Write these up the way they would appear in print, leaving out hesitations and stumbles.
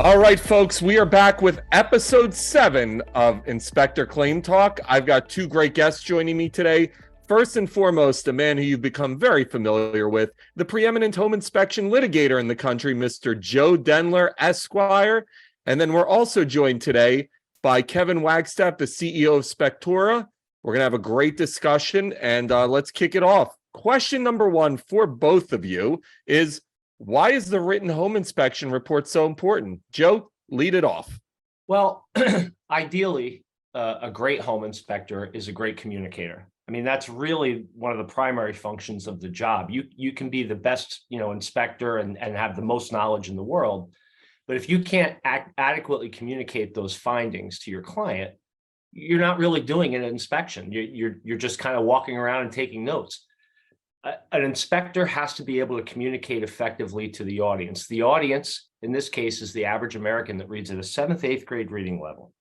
All right, folks, we are back with episode 7 of Inspector Claim Talk. I've got two great guests joining me today. First and foremost, a man who you've become very familiar with, the preeminent home inspection litigator in the country, Mr. Joe Denneler, Esquire. And then we're also joined today by Kevin Wagstaff, the CEO of Spectora. We're going to have a great discussion, and let's kick it off. Question number one for both of you is, why is the written home inspection report so important? Joe, lead it off. Well, ideally, a great home inspector is a great communicator. I mean, that's really one of the primary functions of the job. You can be the best, inspector and have the most knowledge in the world, but if you can't adequately communicate those findings to your client, you're not really doing an inspection. You're just kind of walking around and taking notes. An inspector has to be able to communicate effectively to the audience. The audience, in this case, is the average American that reads at a 7th, 8th grade reading level.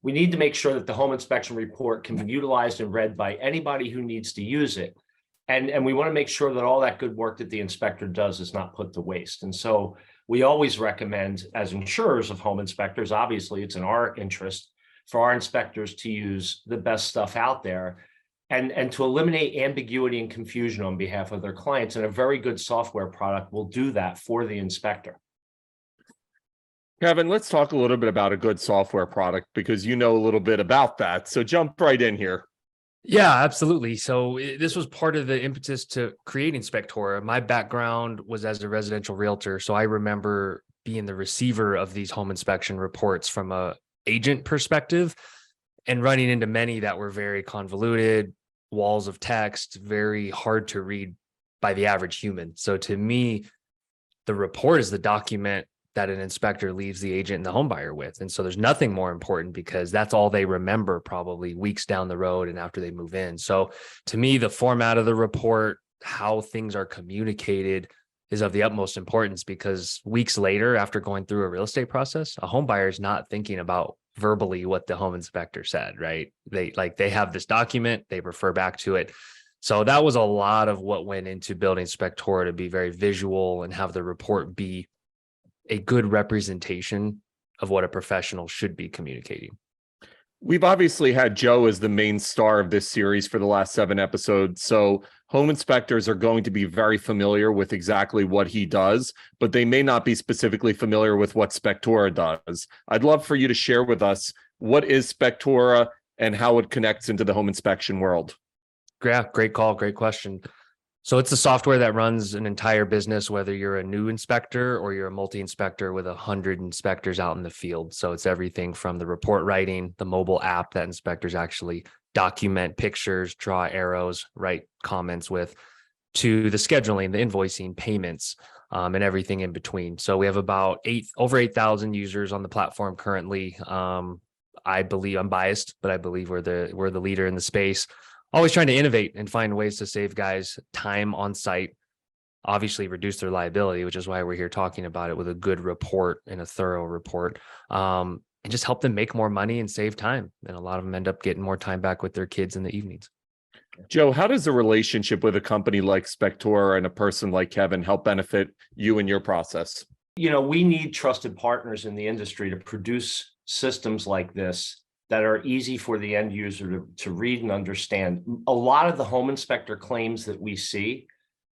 We need to make sure that the home inspection report can be utilized and read by anybody who needs to use it. And we want to make sure that all that good work that the inspector does is not put to waste. And so we always recommend, as insurers of home inspectors, obviously it's in our interest for our inspectors to use the best stuff out there and to eliminate ambiguity and confusion on behalf of their clients. And a very good software product will do that for the inspector. Kevin, let's talk a little bit about a good software product, because you know a little bit about that. So jump right in here. Yeah, absolutely. So this was part of the impetus to creating Spectora. My background was as a residential realtor. So I remember being the receiver of these home inspection reports from a agent perspective, and running into many that were very convoluted, walls of text, very hard to read by the average human. So to me, the report is the document that an inspector leaves the agent and the home buyer with. And so there's nothing more important, because that's all they remember probably weeks down the road and after they move in. So to me, the format of the report, how things are communicated, is of the utmost importance, because weeks later, after going through a real estate process, a home buyer is not thinking about verbally what the home inspector said, right? They have this document, they refer back to it. So that was a lot of what went into building Spectora, to be very visual and have the report be a good representation of what a professional should be communicating. We've obviously had Joe as the main star of this series for the last 7 episodes. So home inspectors are going to be very familiar with exactly what he does, but they may not be specifically familiar with what Spectora does. I'd love for you to share with us, what is Spectora and how it connects into the home inspection world. Yeah, great call. Great question. So it's a software that runs an entire business, whether you're a new inspector or you're a multi-inspector with 100 inspectors out in the field. So it's everything from the report writing, the mobile app that inspectors actually document pictures, draw arrows, write comments with, to the scheduling, the invoicing, payments, and everything in between. So we have about over 8,000 users on the platform currently. I believe, I'm biased, but I believe we're the leader in the space. Always trying to innovate and find ways to save guys time on site, obviously reduce their liability, which is why we're here talking about it, with a good report and a thorough report, and just help them make more money and save time. And a lot of them end up getting more time back with their kids in the evenings. Joe, how does the relationship with a company like Spectora and a person like Kevin help benefit you and your process? We need trusted partners in the industry to produce systems like this that are easy for the end user to read and understand. A lot of the home inspector claims that we see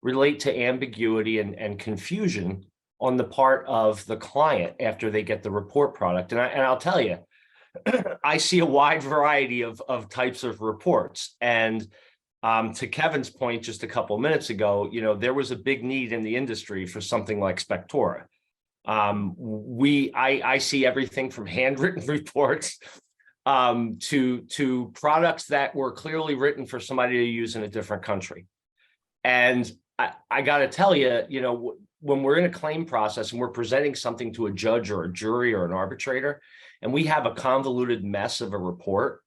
relate to ambiguity and confusion on the part of the client after they get the report product. And I'll tell you, I see a wide variety of types of reports. And to Kevin's point just a couple of minutes ago, there was a big need in the industry for something like Spectora. I see everything from handwritten reports to products that were clearly written for somebody to use in a different country. And I got to tell you, when we're in a claim process and we're presenting something to a judge or a jury or an arbitrator, and we have a convoluted mess of a report,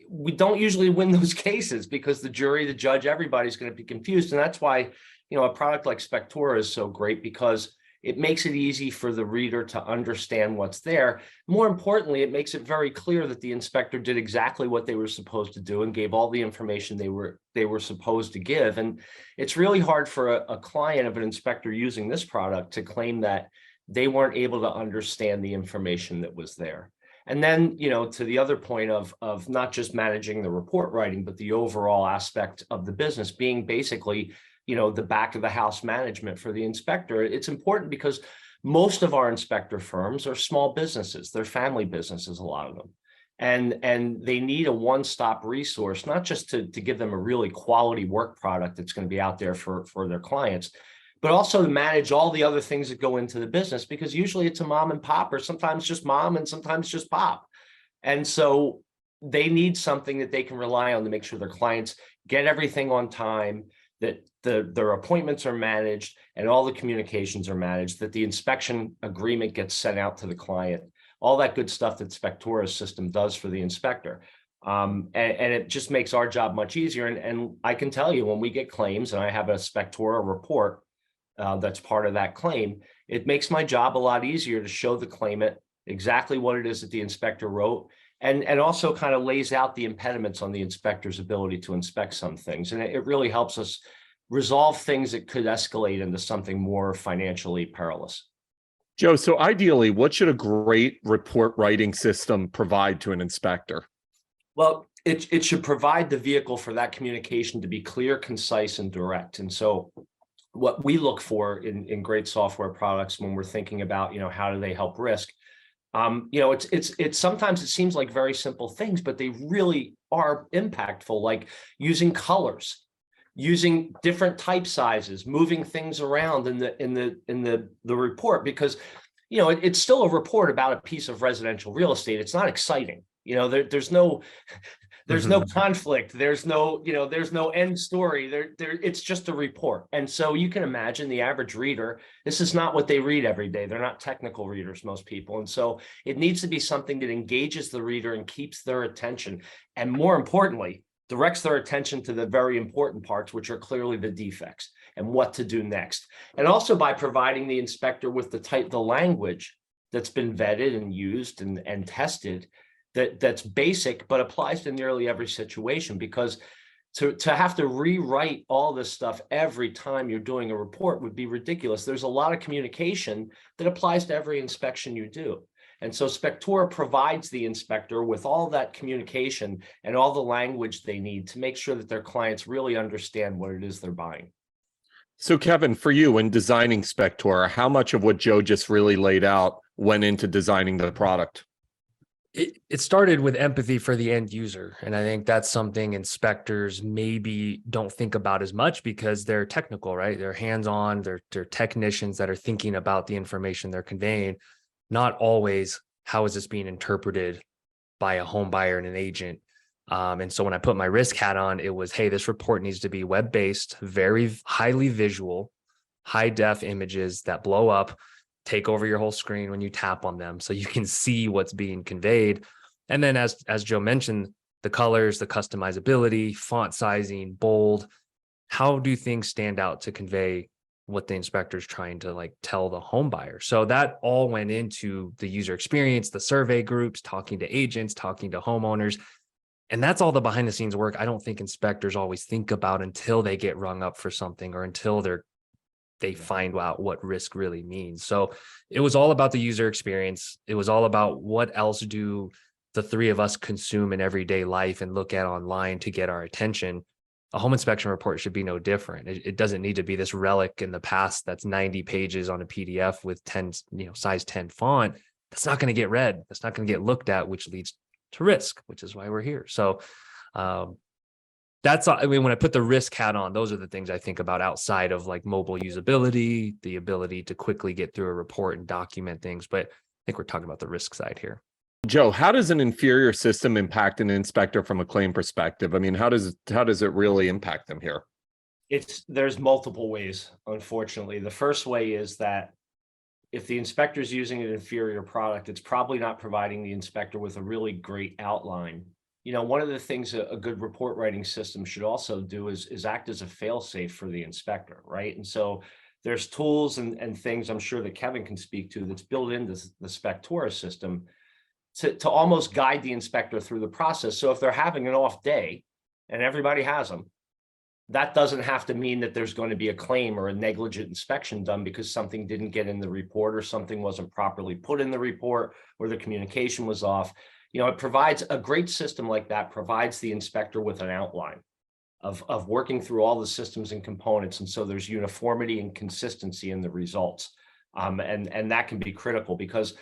we don't usually win those cases, because the jury, the judge, everybody's going to be confused. And that's why, a product like Spectora is so great, because it makes it easy for the reader to understand what's there. More importantly, it makes it very clear that the inspector did exactly what they were supposed to do and gave all the information they were supposed to give. And it's really hard for a client of an inspector using this product to claim that they weren't able to understand the information that was there. And then, to the other point of not just managing the report writing, but the overall aspect of the business being basically, the back of the house management for the inspector. It's important because most of our inspector firms are small businesses. They're family businesses, a lot of them. And they need a one-stop resource, not just to give them a really quality work product that's going to be out there for their clients, but also to manage all the other things that go into the business, because usually it's a mom and pop, or sometimes just mom and sometimes just pop. And so they need something that they can rely on to make sure their clients get everything on time, that their appointments are managed and all the communications are managed, that the inspection agreement gets sent out to the client, all that good stuff that Spectora's system does for the inspector. And it just makes our job much easier. And I can tell you, when we get claims and I have a Spectora report that's part of that claim, it makes my job a lot easier to show the claimant exactly what it is that the inspector wrote, and also kind of lays out the impediments on the inspector's ability to inspect some things. And it really helps us resolve things that could escalate into something more financially perilous. Joe, so ideally, what should a great report writing system provide to an inspector? Well, it should provide the vehicle for that communication to be clear, concise, and direct. And so what we look for in great software products when we're thinking about, how do they help risk? It's sometimes it seems like very simple things, but they really are impactful, like using colors, using different type sizes, moving things around in the report, because it's still a report about a piece of residential real estate. It's not exciting. There's no conflict. There's no end story. It's just a report. And so you can imagine the average reader, this is not what they read every day. They're not technical readers, most people. And so it needs to be something that engages the reader and keeps their attention. And more importantly, directs their attention to the very important parts, which are clearly the defects and what to do next. And also by providing the inspector with the language that's been vetted and used and tested, that's basic, but applies to nearly every situation, because to have to rewrite all this stuff every time you're doing a report would be ridiculous. There's a lot of communication that applies to every inspection you do. And so Spectora provides the inspector with all that communication and all the language they need to make sure that their clients really understand what it is they're buying. So Kevin, for you, in designing Spectora, how much of what Joe just really laid out went into designing the product? It started with empathy for the end user. And I think that's something inspectors maybe don't think about as much because they're technical, right? They're hands-on, they're technicians that are thinking about the information they're conveying, not always how is this being interpreted by a home buyer and an agent. And so when I put my risk hat on, it was, hey, this report needs to be web-based, very highly visual, high-def images that blow up, take over your whole screen when you tap on them so you can see what's being conveyed. And then as Joe mentioned, the colors, the customizability, font sizing, bold, how do things stand out to convey what the inspector is trying to tell the home buyer? So that all went into the user experience, the survey groups, talking to agents, talking to homeowners. And that's all the behind the scenes work I don't think inspectors always think about until they get rung up for something or until they find out what risk really means. So it was all about the user experience. It was all about what else do the three of us consume in everyday life and look at online to get our attention. A home inspection report should be no different. It doesn't need to be this relic in the past that's 90 pages on a PDF with 10, size 10 font. That's not going to get read. That's not going to get looked at, which leads to risk, which is why we're here. So when I put the risk hat on, those are the things I think about outside of mobile usability, the ability to quickly get through a report and document things. But I think we're talking about the risk side here. Joe, how does an inferior system impact an inspector from a claim perspective? I mean, how does it really impact them here? There's multiple ways, unfortunately. The first way is that if the inspector is using an inferior product, it's probably not providing the inspector with a really great outline. One of the things a good report writing system should also do is act as a fail-safe for the inspector, right? And so there's tools and things I'm sure that Kevin can speak to that's built into the Spectora system to almost guide the inspector through the process. So if they're having an off day, and everybody has them, that doesn't have to mean that there's going to be a claim or a negligent inspection done because something didn't get in the report or something wasn't properly put in the report or the communication was off. It provides a great system like that, provides the inspector with an outline of working through all the systems and components. And so there's uniformity and consistency in the results. And that can be critical because,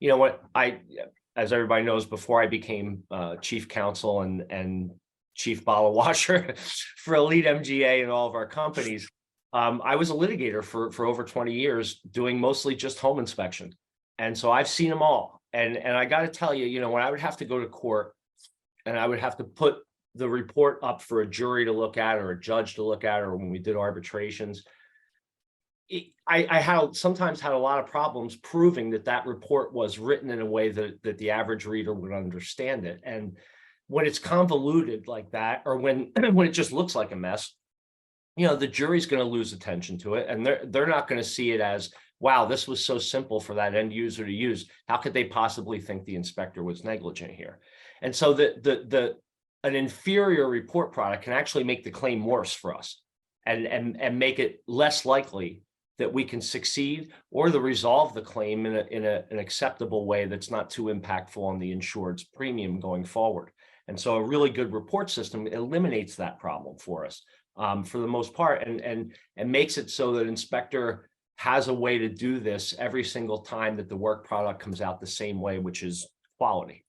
as everybody knows, before I became chief counsel and chief bottle washer for EliteMGA and all of our companies, I was a litigator for over 20 years, doing mostly just home inspection. And so I've seen them all. And I got to tell you, when I would have to go to court and I would have to put the report up for a jury to look at or a judge to look at, or when we did arbitrations, I sometimes had a lot of problems proving that report was written in a way that the average reader would understand it. And when it's convoluted like that, or when it just looks like a mess, the jury's going to lose attention to it, and they're not going to see it as, wow, this was so simple for that end user to use. How could they possibly think the inspector was negligent here? And so an inferior report product can actually make the claim worse for us, and make it less likely that we can succeed or to resolve the claim in an acceptable way that's not too impactful on the insured's premium going forward. And so a really good report system eliminates that problem for us for the most part, and makes it so that inspector has a way to do this every single time that the work product comes out the same way, which is quality.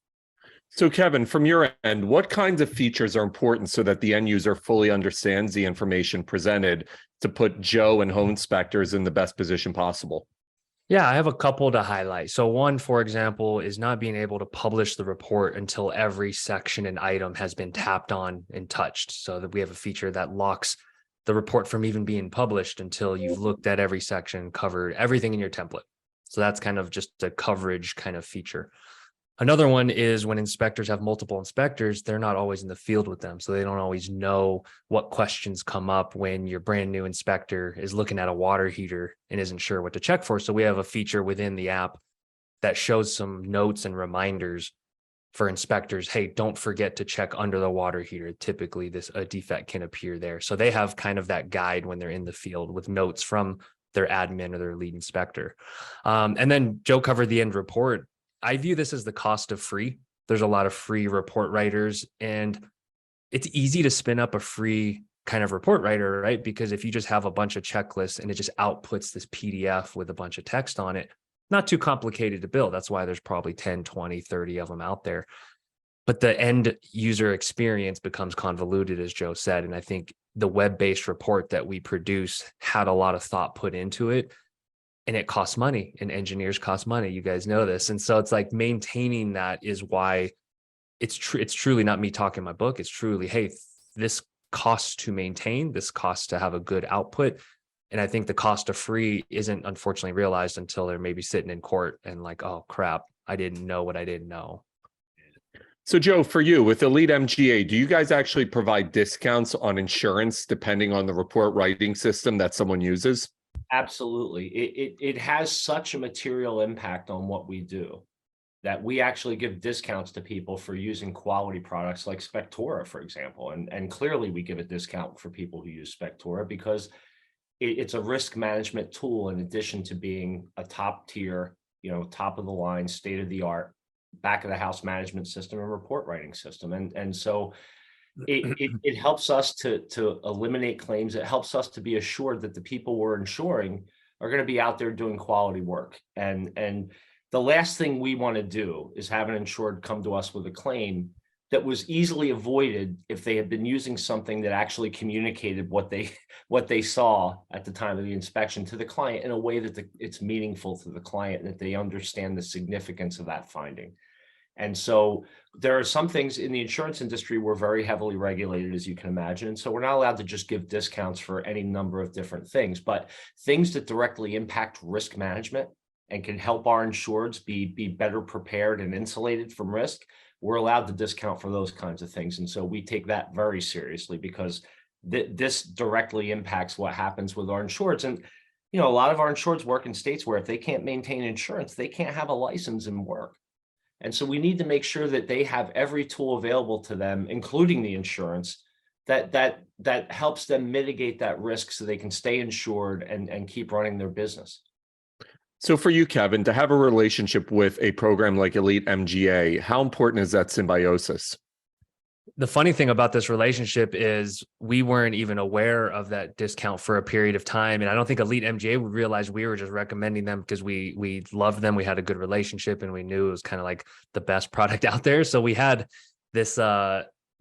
So Kevin, from your end, what kinds of features are important so that the end user fully understands the information presented to put Joe and home inspectors in the best position possible? Yeah, I have a couple to highlight. So one, for example, is not being able to publish the report until every section and item has been tapped on and touched, so that we have a feature that locks the report from even being published until you've looked at every section, covered everything in your template. So that's kind of just a coverage kind of feature. Another one is when inspectors have multiple inspectors, they're not always in the field with them. So they don't always know what questions come up when your brand new inspector is looking at a water heater and isn't sure what to check for. So we have a feature within the app that shows some notes and reminders for inspectors. Hey, don't forget to check under the water heater. Typically a defect can appear there. So they have kind of that guide when they're in the field with notes from their admin or their lead inspector. And then Joe covered the end report. I view this as the cost of free. There's a lot of free report writers, and it's easy to spin up a free kind of report writer, right? Because if you just have a bunch of checklists and it just outputs this PDF with a bunch of text on it, not too complicated to build. That's why there's probably 10, 20, 30 of them out there. But the end user experience becomes convoluted, as Joe said. And I think the web-based report that we produce had a lot of thought put into it. And it costs money, and engineers cost money. You guys know this. And so it's like maintaining that is why it's truly not me talking my book. It's truly, hey, this costs to maintain, this costs to have a good output. And I think the cost of free isn't unfortunately realized until they're maybe sitting in court and like, oh crap, I didn't know what I didn't know. So Joe, for you with EliteMGA, do you guys actually provide discounts on insurance depending on the report writing system that someone uses? Absolutely. It has such a material impact on what we do that we actually give discounts to people for using quality products like Spectora, for example. And clearly we give a discount for people who use Spectora because it's a risk management tool in addition to being a top tier, top of the line, state of the art, back of the house management system and report writing system. And so it helps us to eliminate claims. It helps us to be assured that the people we're insuring are going to be out there doing quality work. And the last thing we want to do is have an insured come to us with a claim that was easily avoided if they had been using something that actually communicated what they saw at the time of the inspection to the client in a way that it's meaningful to the client and that they understand the significance of that finding. And so there are some things in the insurance industry, we're very heavily regulated, as you can imagine. And so we're not allowed to just give discounts for any number of different things, but things that directly impact risk management and can help our insureds be better prepared and insulated from risk, we're allowed to discount for those kinds of things. And so we take that very seriously because this directly impacts what happens with our insureds. And, a lot of our insureds work in states where if they can't maintain insurance, they can't have a license and work. And so we need to make sure that they have every tool available to them, including the insurance, that helps them mitigate that risk so they can stay insured and keep running their business. So for you, Kevin, to have a relationship with a program like EliteMGA, how important is that symbiosis? The funny thing about this relationship is we weren't even aware of that discount for a period of time. And I don't think EliteMGA would realize we were just recommending them because we loved them. We had a good relationship and we knew it was kind of like the best product out there. So we had this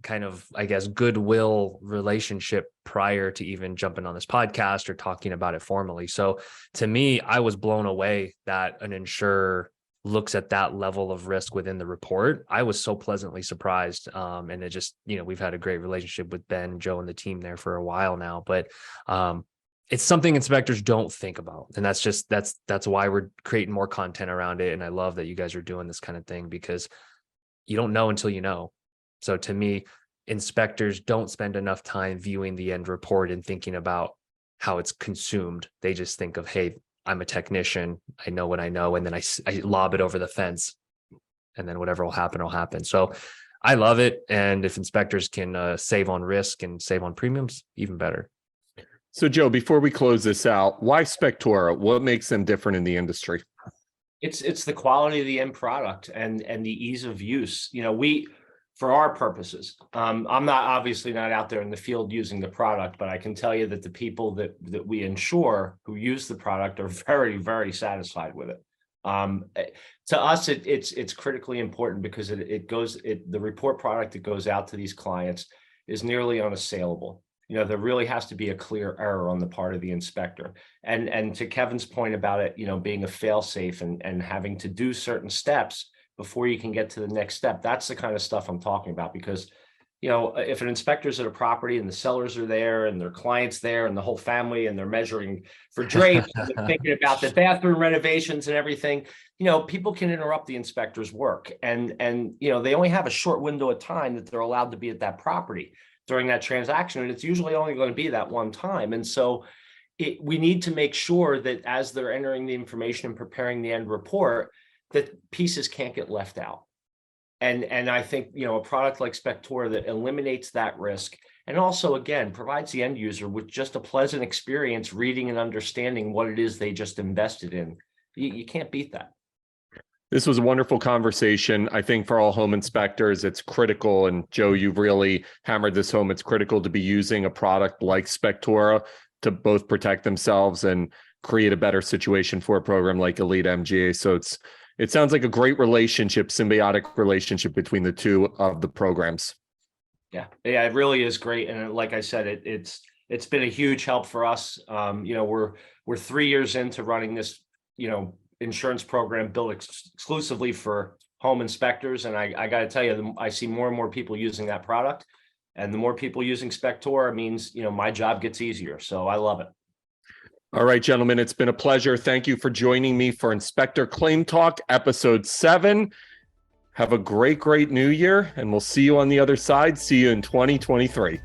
kind of, I guess, goodwill relationship prior to even jumping on this podcast or talking about it formally. So to me, I was blown away that an insurer looks at that level of risk within the report. I was so pleasantly surprised. And it just, we've had a great relationship with Ben, Joe, and the team there for a while now, but it's something inspectors don't think about. And that's why we're creating more content around it. And I love that you guys are doing this kind of thing because you don't know until you know. So to me, inspectors don't spend enough time viewing the end report and thinking about how it's consumed. They just think of, hey, I'm a technician. I know what I know. And then I lob it over the fence and then whatever will happen. So I love it. And if inspectors can save on risk and save on premiums, even better. So Joe, before we close this out, why Spectora? What makes them different in the industry? It's the quality of the end product and the ease of use. For our purposes, I'm obviously not out there in the field using the product, but I can tell you that the people that we insure who use the product are very, very satisfied with it. To us, it's critically important because the report product that goes out to these clients is nearly unassailable. There really has to be a clear error on the part of the inspector. And to Kevin's point about it, being a fail-safe and having to do certain steps before you can get to the next step. That's the kind of stuff I'm talking about because, if an inspector's at a property and the sellers are there and their clients there and the whole family and they're measuring for drapes and they're thinking about the bathroom renovations and everything, people can interrupt the inspector's work. And they only have a short window of time that they're allowed to be at that property during that transaction. And it's usually only going to be that one time. And so we need to make sure that as they're entering the information and preparing the end report, that pieces can't get left out. And I think, a product like Spectora that eliminates that risk and also, again, provides the end user with just a pleasant experience reading and understanding what it is they just invested in. You can't beat that. This was a wonderful conversation. I think for all home inspectors, it's critical. And Joe, you've really hammered this home. It's critical to be using a product like Spectora to both protect themselves and create a better situation for a program like EliteMGA. So it sounds like a great relationship, symbiotic relationship between the two of the programs. Yeah, it really is great. And like I said, it's been a huge help for us. We're 3 years into running this, insurance program built exclusively for home inspectors. And I got to tell you, I see more and more people using that product. And the more people using Spectora means, my job gets easier. So I love it. All right, gentlemen, it's been a pleasure. Thank you for joining me for Inspector Claim Talk, episode 7. Have a great new year, and we'll see you on the other side. See you in 2023.